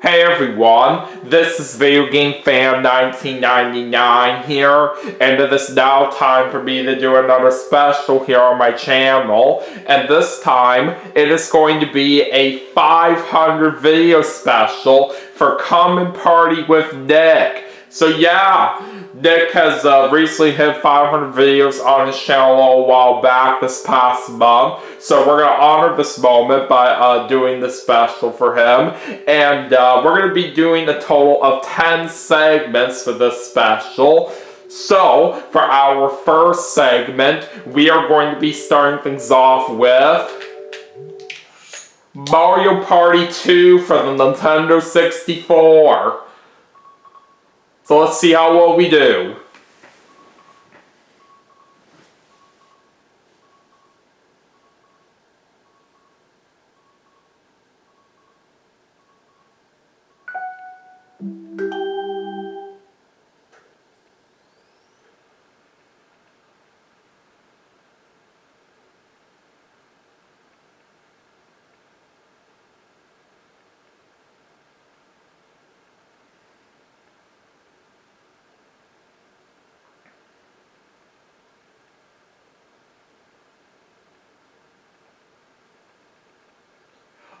Hey everyone, this is Video Game Fan 1999 here, and it is now time for me to do another special here on my channel, and this time it is going to be a 500 video special for Come and Party with Nick. So yeah, Nick has recently hit 500 videos on his channel a while back this past month. So we're going to honor this moment by doing this special for him. And we're going to be doing a total of 10 segments for this special. So for our first segment, we are going to be starting things off with Mario Party 2 for the Nintendo 64. So let's see how well we do.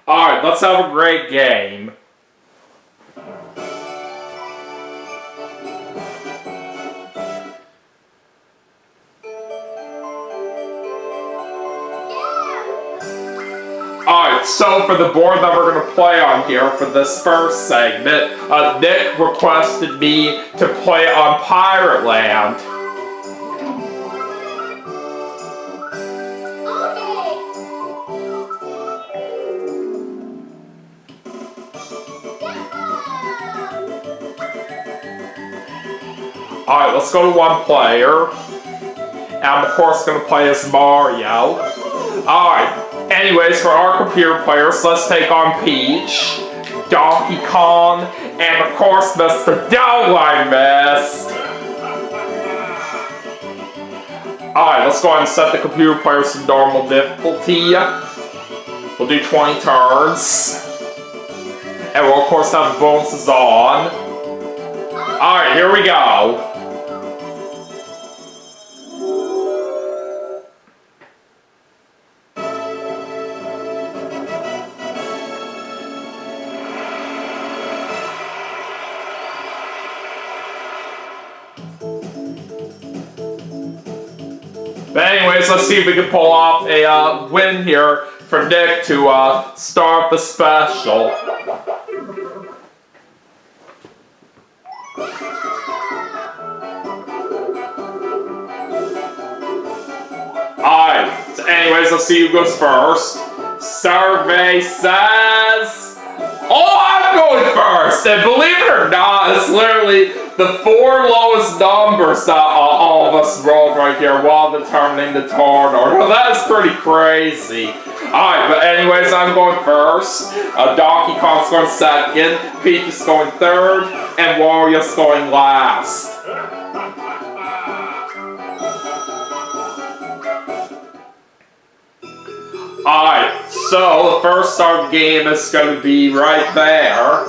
Alright, let's have a great game. Alright, so for the board that we're going to play on here for this first segment, Nick requested me to play on Pirate Land. Alright, let's go to one player. And I'm of course going to play as Mario. Alright, anyways, for our computer players, let's take on Peach, Donkey Kong, and of course Mr. Dow I missed. Alright, let's go ahead and set the computer players to normal difficulty. We'll do 20 turns. And we'll of course have the bonuses on. Alright, here we go. But anyways, let's see if we can pull off a win here for Nick to start the special. Alright, so anyways, let's see who goes first. Survey says... Oh, I'm going first! And believe it or not, it's literally the 4 lowest numbers that all of us rolled right here while determining the turn order. That is pretty crazy. Alright, but anyways, I'm going first. Donkey Kong's going second, Peach is going third, and Wario's going last. Alright, so the first start of the game is going to be right there.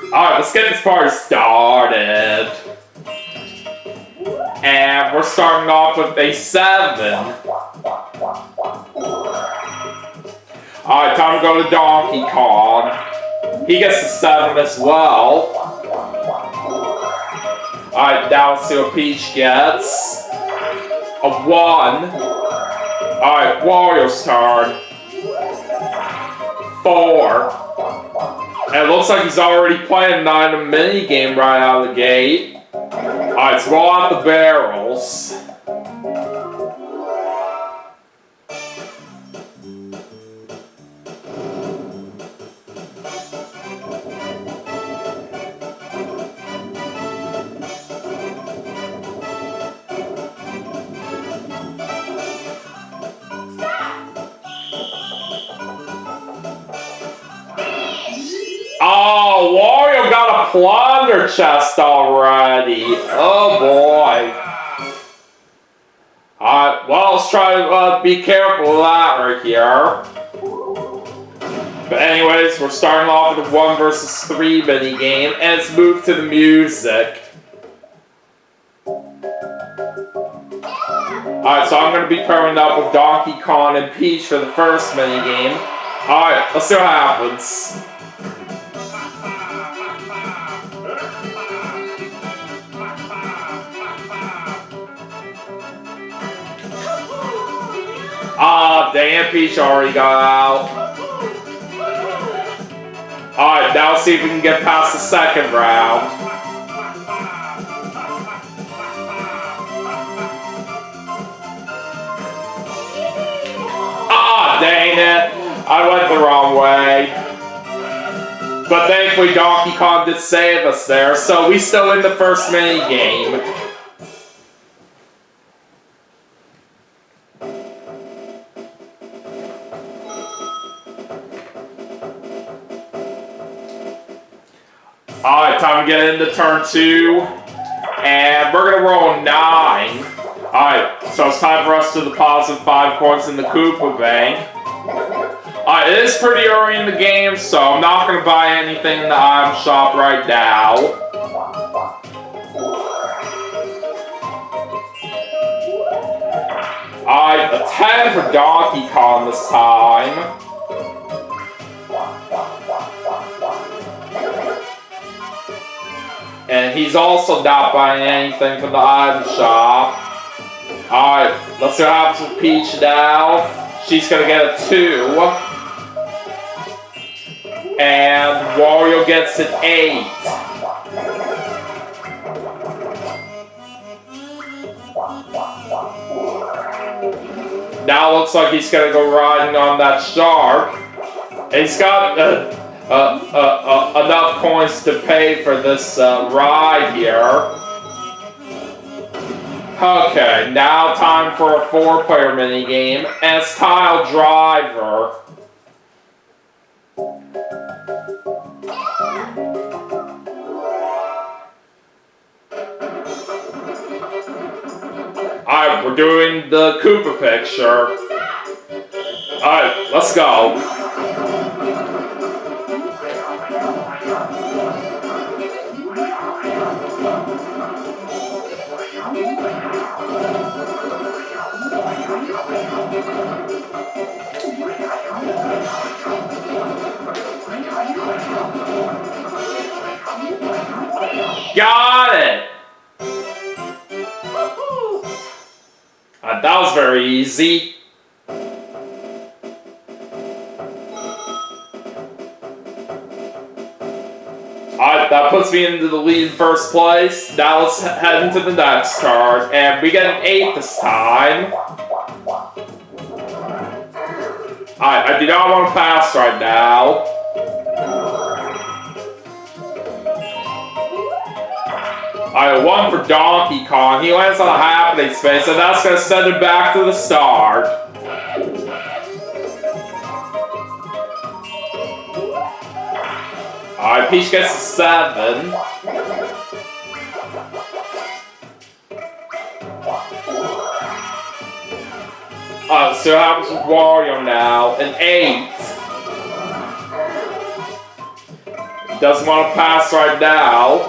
Alright, let's get this party started. And we're starting off with a 7. Alright, time to go to Donkey Kong. He gets a 7 as well. Alright, now let's see what Peach gets. A 1. Alright, Wario's turn. 4. And it looks like he's already playing an item minigame right out of the gate. Alright, let's roll out the barrels. Oh, Wario got a plunder chest already. Oh boy. Well, let's try to be careful of that right here. But anyways, we're starting off with a 1 versus 3 mini game, and let's move to the music. Alright, so I'm going to be pairing up with Donkey Kong and Peach for the first mini game. Alright, let's see what happens. Dang it, Peach already got out. Alright, now let's see if we can get past the second round. Dang it, I went the wrong way. But thankfully Donkey Kong did save us there, so we still win the first mini game. Alright, time to get into turn 2. And we're gonna roll 9. Alright, so it's time for us to deposit 5 coins in the Koopa Bank. Alright, it is pretty early in the game, so I'm not going to buy anything in the item shop right now. Alright, a 10 for Donkey Kong this time. And he's also not buying anything from the item shop. Alright, let's see what happens with Peach now. She's gonna get a 2. And Wario gets an 8. Now it looks like he's gonna go riding on that shark. And he's got enough coins to pay for this ride here. Okay, now time for a 4-player minigame, and it's Tile Driver. Alright, we're doing the Koopa picture. Alright, let's go. Got it! That was very easy. Alright, that puts me into the lead in first place. Now let's head into the next card. And we get an 8 this time. Alright, I do not want to pass right now. Alright, 1 for Donkey Kong. He lands on a happening space, and that's going to send him back to the start. Alright, Peach gets a 7. So what happens with Wario now? An 8. Doesn't want to pass right now.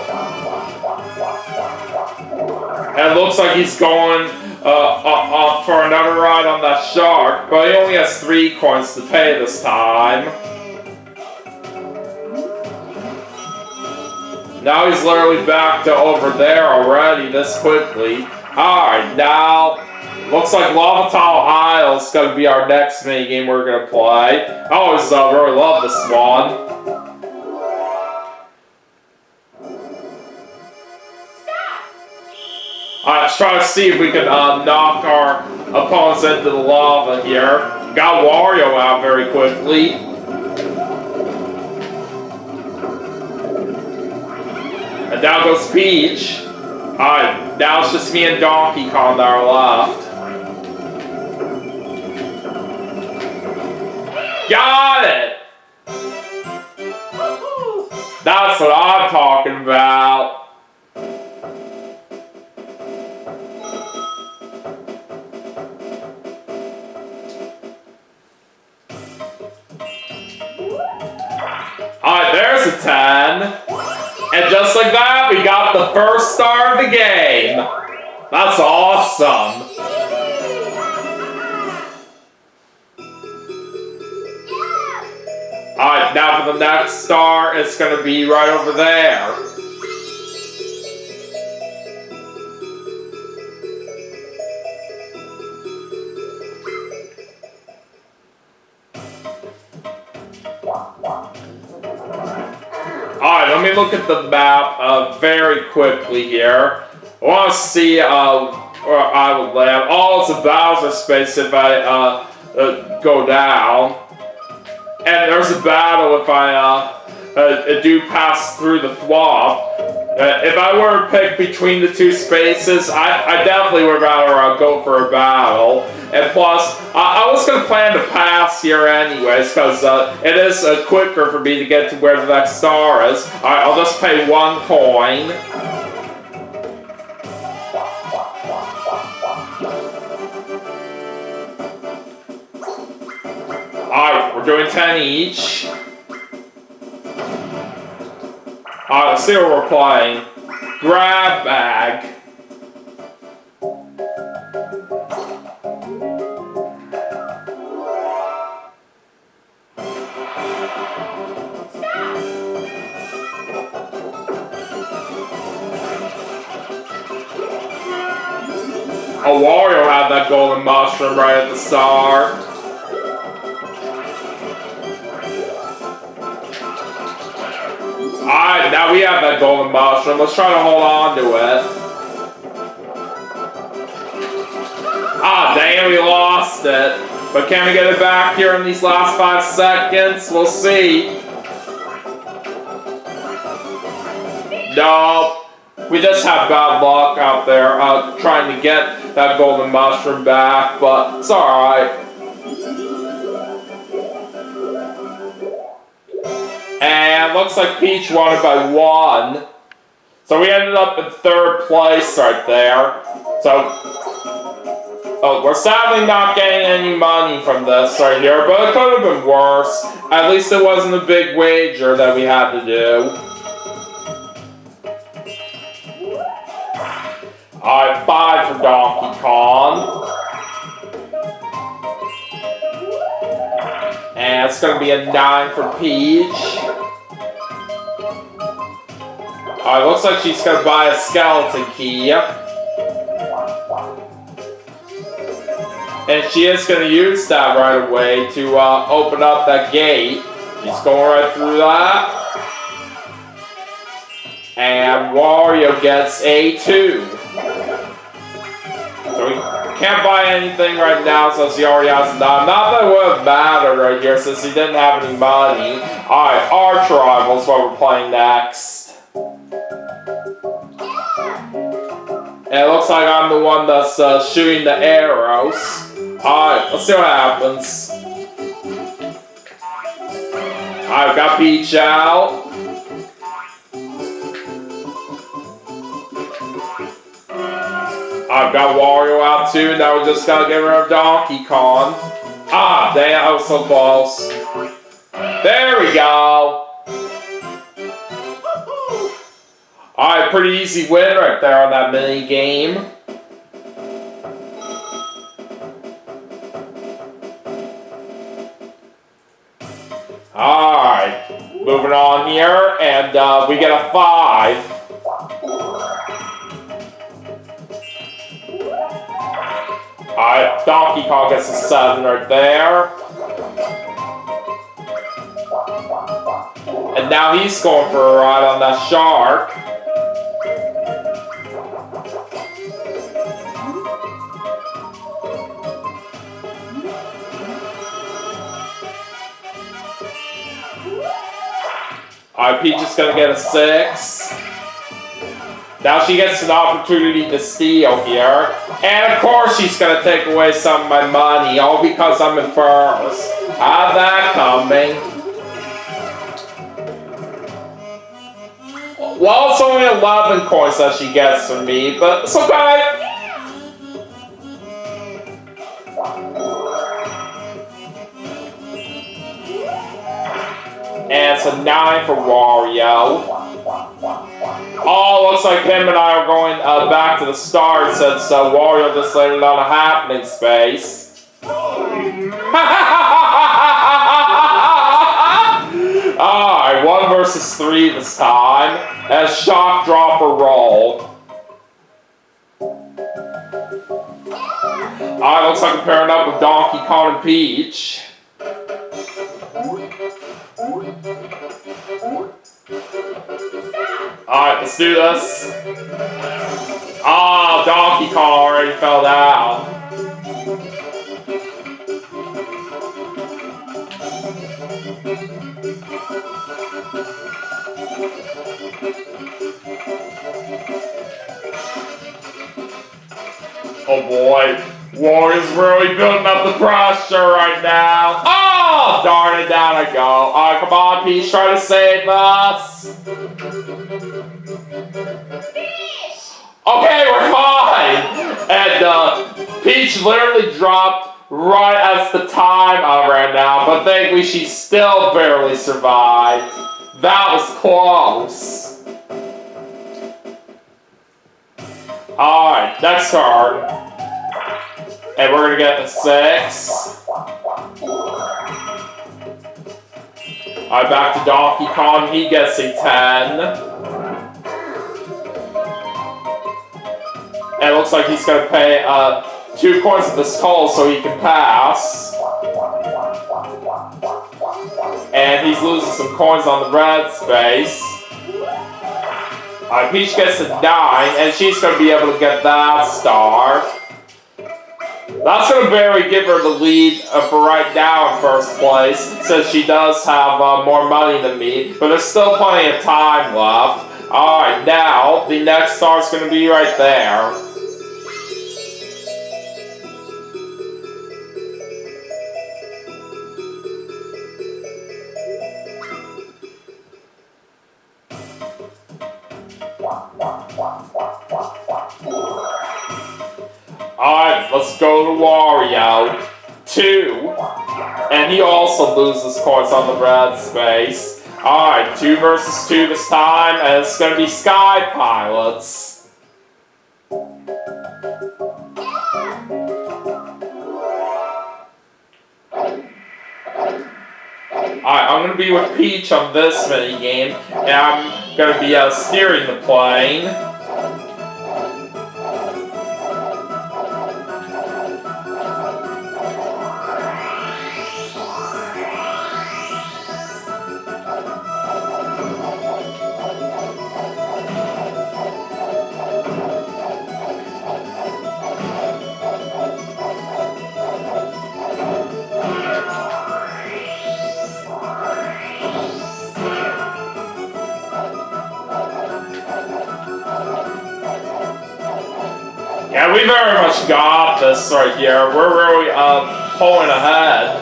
And it looks like he's going for another ride on that shark, but he only has 3 coins to pay this time. Now he's literally back to over there already this quickly. Alright, now looks like Lava Tile Isle is going to be our next minigame we're going to play. I always really love this one. Alright, let's try to see if we can knock our opponents into the lava here. Got Wario out very quickly. And down goes Peach. Alright, now it's just me and Donkey Kong that are left. Got it! That's what I'm talking about. 10. And just like that, we got the first star of the game. That's awesome. Alright, now for the next star, it's going to be right over there. Alright, let me look at the map very quickly here. I want to see where I would land. Oh, it's a Bowser space if I go down. And there's a battle if I do pass through the thwomp. If I were to pick between the two spaces, I definitely would rather go for a battle. And plus, I was going to plan to pass here anyways, because it is quicker for me to get to where the next star is. Alright, I'll just pay 1 coin. Alright, we're doing 10 each. Alright, let's see what we're playing. Grab bag. Oh, Wario had that golden mushroom right at the start. Alright, now we have that golden mushroom. Let's try to hold on to it. Ah, dang it, we lost it. But can we get it back here in these last 5 seconds? We'll see. Nope. We just have bad luck out there trying to get that golden mushroom back, but it's alright. And looks like Peach won it by 1. So we ended up in 3rd place right there. So, we're sadly not getting any money from this right here, but it could have been worse. At least it wasn't a big wager that we had to do. Alright, 5 for Donkey Kong. And it's gonna be a 9 for Peach. Alright, looks like she's gonna buy a skeleton key. And she is gonna use that right away to open up that gate. She's going right through that. And Wario gets a 2. So we can't buy anything right now since he already has 9. Not that it would have mattered right here since he didn't have any money. Alright, Arch Rivals is what we're playing next. And it looks like I'm the one that's shooting the arrows. Alright, let's see what happens. Alright, got Peach out. I've got Wario out too, now we just gotta get rid of Donkey Kong. Ah, dang, that was so close. There we go. Alright, pretty easy win right there on that mini game. Alright, moving on here, and we get a 5. Alright, Donkey Kong gets a 7 right there. And now he's going for a ride on that shark. Alright, Peach is gonna get a 6. Now she gets an opportunity to steal here. And of course she's gonna take away some of my money, all because I'm in first. Have that coming. Well, it's only 11 coins that she gets from me, but it's okay. And it's a 9 for Wario. Oh, looks like him and I are going back to the start since Wario just landed on a happening space. Alright, 1 versus 3 this time. As shock, drop, or roll. Alright, looks like I'm pairing up with Donkey Kong and Peach. Alright, let's do this. Ah, Donkey Kong already fell down. Oh boy, Wario's really building up the pressure right now. Oh, darn it, down I go. Alright, come on, Peach, try to save us. Okay, we're fine. And Peach literally dropped right as the time ran out, but thankfully she still barely survived. That was close. Alright, next card. And we're gonna get the 6. Alright, back to Donkey Kong. He gets a 10. And it looks like he's gonna pay 2 coins at the skull so he can pass. And he's losing some coins on the red space. Peach gets a 9, and she's going to be able to get that star. That's going to barely give her the lead for right now in first place, since she does have more money than me, but there's still plenty of time left. Alright, now, the next star is going to be right there. Alright, let's go to Wario. 2. And he also loses coins on the red space. Alright, 2 versus 2 this time, and it's going to be Sky Pilots. Alright, I'm going to be with Peach on this minigame, and I'm going to be steering the plane. Yeah, we very much got this right here. We're really pulling ahead.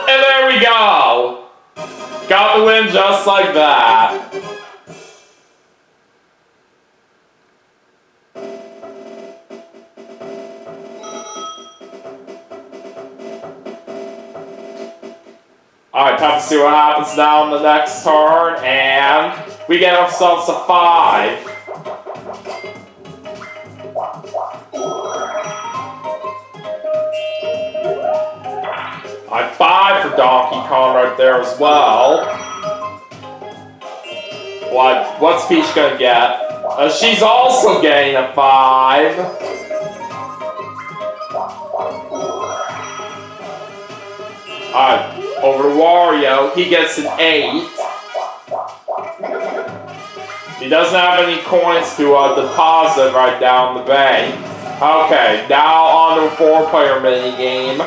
And there we go. Got the win just like that. Alright, time to see what happens now in the next turn, and we get ourselves a 5. Alright, 5 for Donkey Kong right there as well. What's Peach gonna get? She's also getting a 5. Alright. Over to Wario, he gets an 8. He doesn't have any coins to deposit right down the bank. Okay, now on to a 4-player minigame.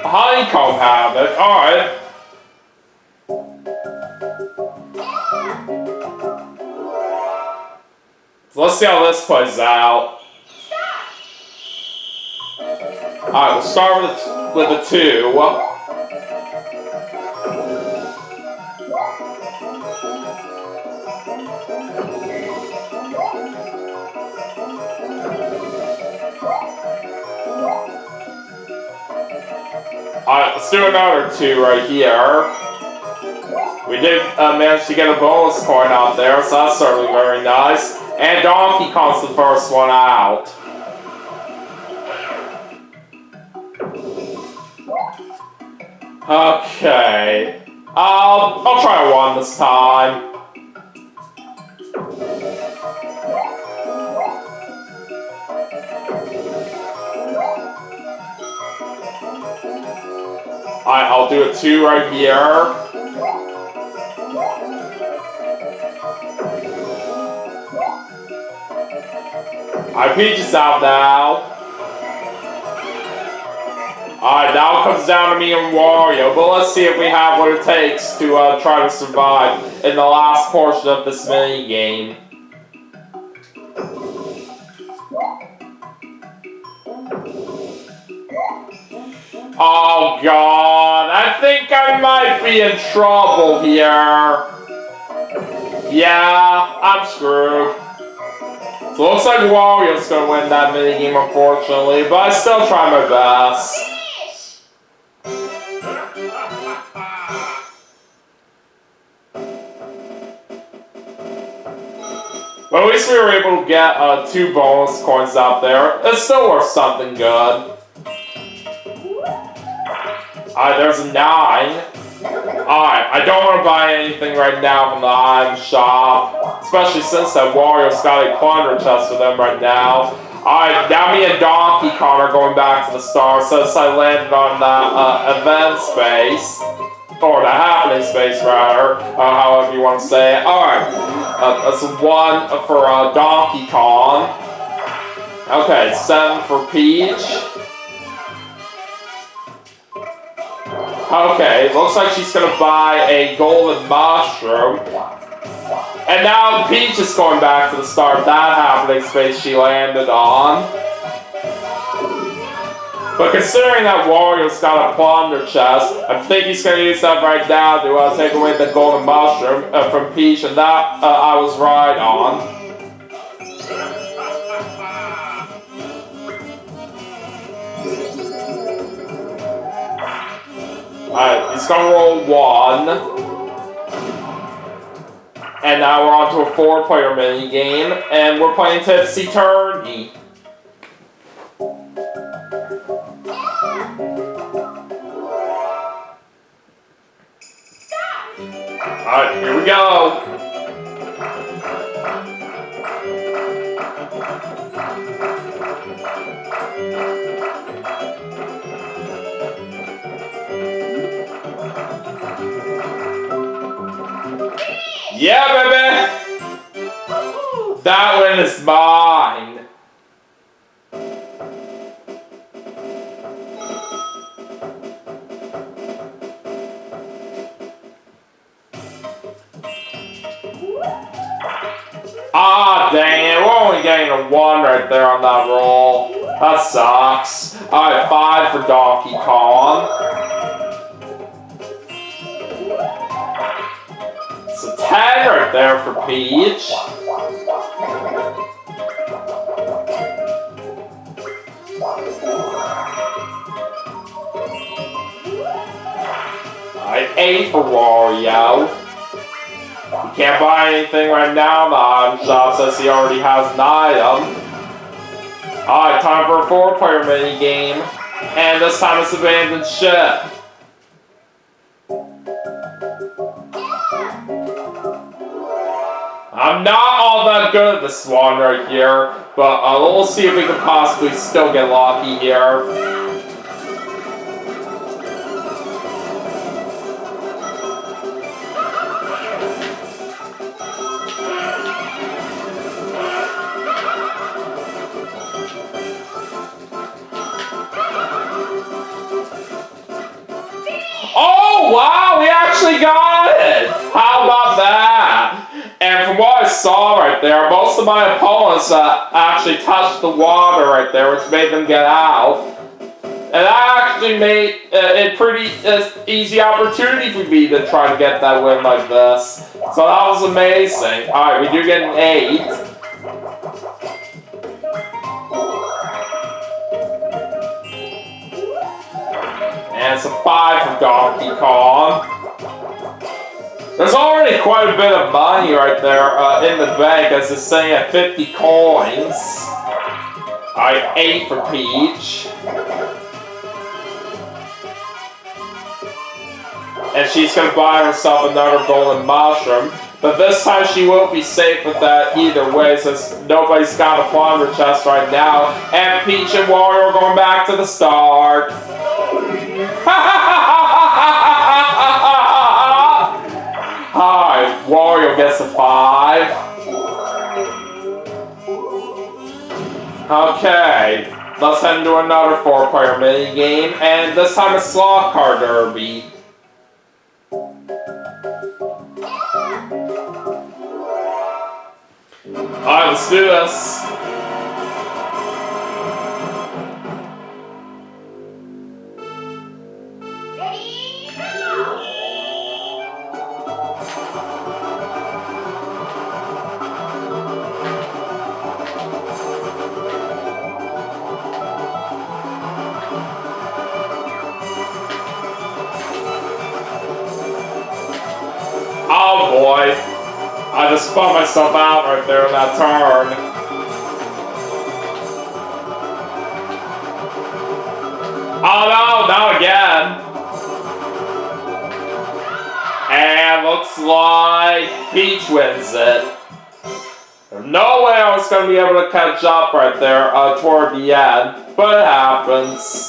Honeycomb Havoc, alright. So let's see how this plays out. Alright, we'll start with a 2. Alright, let's do another 2 right here. We did manage to get a bonus coin out there, so that's certainly very nice. And Donkey Kong's the first one out. Okay. I'll try 1 this time. Alright, I'll do a 2 right here. Alright, Peach is out now. Alright, now it comes down to me and Wario, but let's see if we have what it takes to try to survive in the last portion of this mini game. Oh god, I think I might be in trouble here. Yeah, I'm screwed. So it looks like Wario's gonna win that minigame, unfortunately, but I still try my best. But at least we were able to get 2 bonus coins out there. It's still worth something good. Alright, there's a 9. Alright, I don't want to buy anything right now from the item shop. Especially since that Wario's got a plunder chest for them right now. Alright, now me and Donkey Kong are going back to the start since I landed on that event space. Or the happening space, rather. However you want to say it. Alright, that's 1 for Donkey Kong. Okay, 7 for Peach. Okay, looks like she's gonna buy a golden mushroom. And now Peach is going back to the start of that happening space she landed on. But considering that Wario's got a plunder chest, I think he's gonna use that right now to take away the golden mushroom from Peach, and that I was right on. Alright, he's gonna roll 1. And now we're on to a 4-player minigame, and we're playing Tipsy Turkey. Alright, here we go. Yeah, baby! That one is mine. Ah, dang it. We're only getting a 1 right there on that roll. That sucks. Alright, 5 for Donkey Kong. So 10 right there for Peach. Alright, 8 for Wario. He can't buy anything right now in the item shop since he already has an item. Alright, time for a 4-player minigame. And this time it's abandoned ship. I'm not all that good at this one right here, but we'll see if we can possibly still get lucky here. Oh, wow, we actually got it! How about that? And from what I saw right there, most of my opponents actually touched the water right there, which made them get out. And that actually made it pretty easy opportunity for me to try to get that win like this. So that was amazing. Alright, we do get an 8. And it's a 5 for Donkey Kong. There's already quite a bit of money right there in the bank, as it's saying at 50 coins. Alright, 8 for Peach. And she's gonna buy herself another golden mushroom. But this time she won't be safe with that either way, since nobody's got a plunder chest right now. And Peach and Wario are going back to the start. Hi, Wario gets a 5. Okay, let's head into another 4-player minigame, and this time it's Slot Car Derby. Alright, let's do this. Oh boy, I just spun myself out right there in that turn. Oh no, not again. And looks like Peach wins it. There's no way I was going to be able to catch up right there toward the end, but it happens.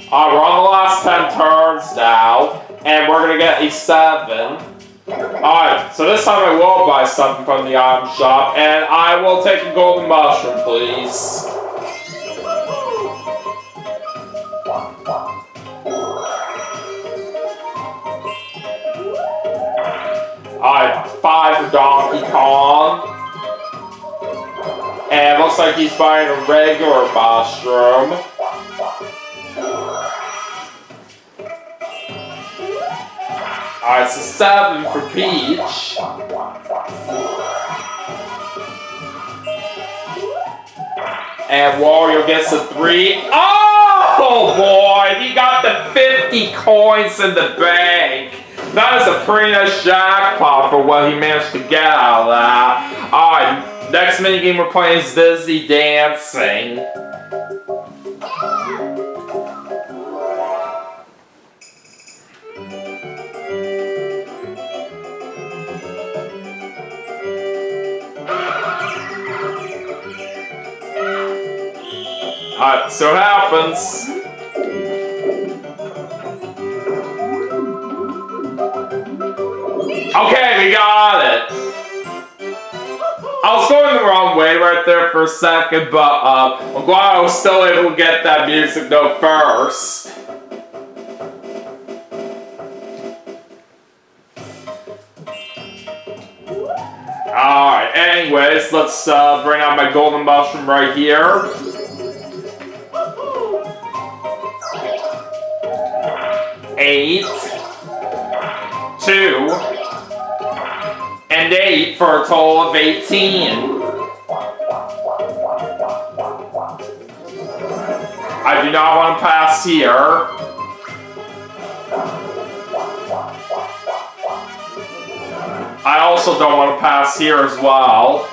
Alright, we're on the last 10 turns now, and we're gonna get a 7. Alright, so this time I will buy something from the item shop, and I will take a golden mushroom, please. Alright, 5 for Donkey Kong. And it looks like he's buying a regular mushroom. Alright, so 7 for Peach. And Wario gets a 3. Oh boy, he got the 50 coins in the bank. That is a pretty nice jackpot for what he managed to get out of that. Alright, next minigame we're playing is Dizzy Dancing. Alright, so it happens. Okay, we got it. I was going the wrong way right there for a second, but I'm glad I was still able to get that music note first. Alright, anyways, let's bring out my golden mushroom right here. Eight, 2, and 8 for a total of 18. I do not want to pass here. I also don't want to pass here as well.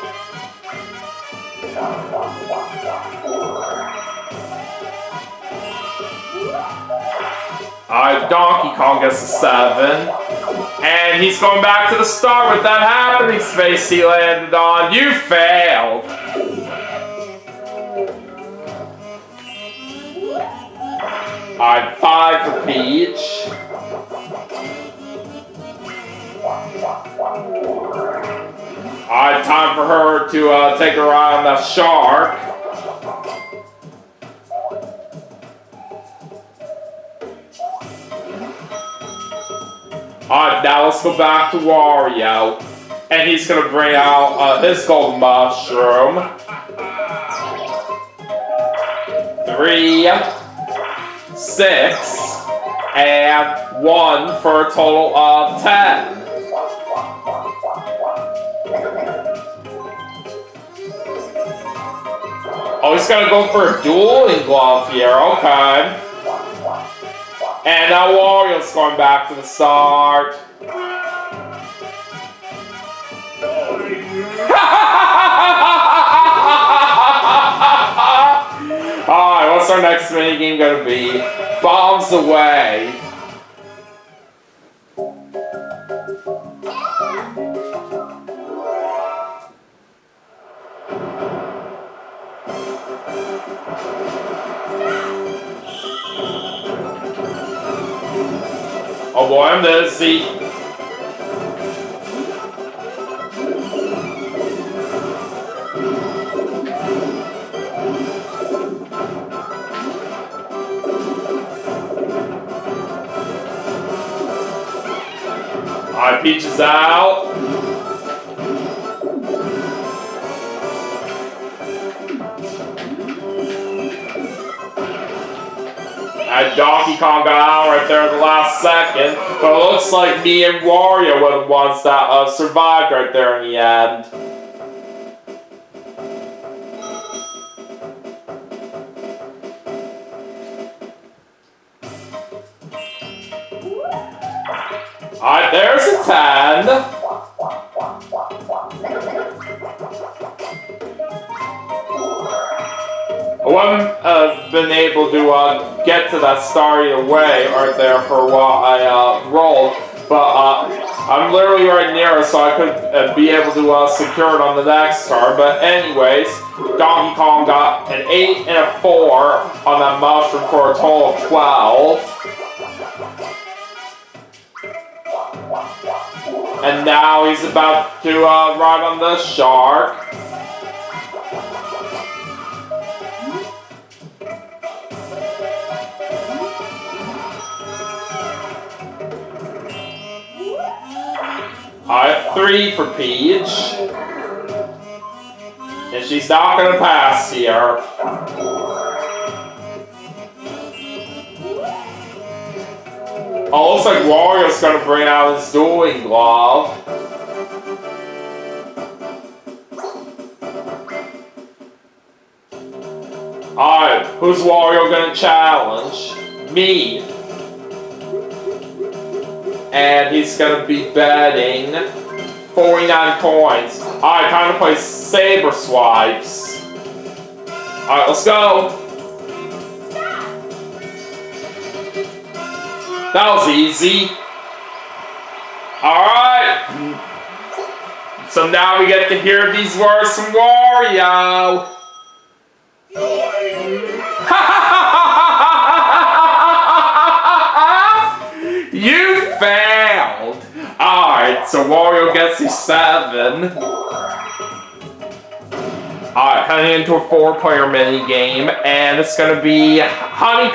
Alright, Donkey Kong gets a 7. And he's going back to the start with that happening space he landed on. You failed! Alright, 5 for Peach. Alright, time for her to take a ride on that shark. Alright, now let's go back to Wario. And he's gonna bring out his golden mushroom. 3. 6, and 1 for a total of 10. Oh, he's gonna go for a dueling glove here, okay. And now Wario's going back to the start. Alright, what's our next minigame gonna be? Bombs away. Oh boy, I'm busy. Alright, Peach is out. And Donkey Kong got out right there at the last second, but it looks like me and Wario were the ones that survived right there in the end. Alright, there's a 10. I haven't been able to get to that star either way right there for what I rolled, but I'm literally right near it, so I could be able to secure it on the next star. But anyways, Donkey Kong got an 8 and a 4 on that mushroom for a total of 12. And now he's about to ride on the shark. Alright, 3 for Peach. And she's not gonna pass here. Oh, looks like Wario's gonna bring out his dueling glove. Alright, who's Wario gonna challenge? Me. And he's gonna be betting 49 coins. Alright, time to play Saber Swipes. Alright, let's go. That was easy. Alright. So now we get to hear these words from Wario. You failed! Alright, so Wario gets his 7. Alright, heading into a 4-player mini game, and it's gonna be Honey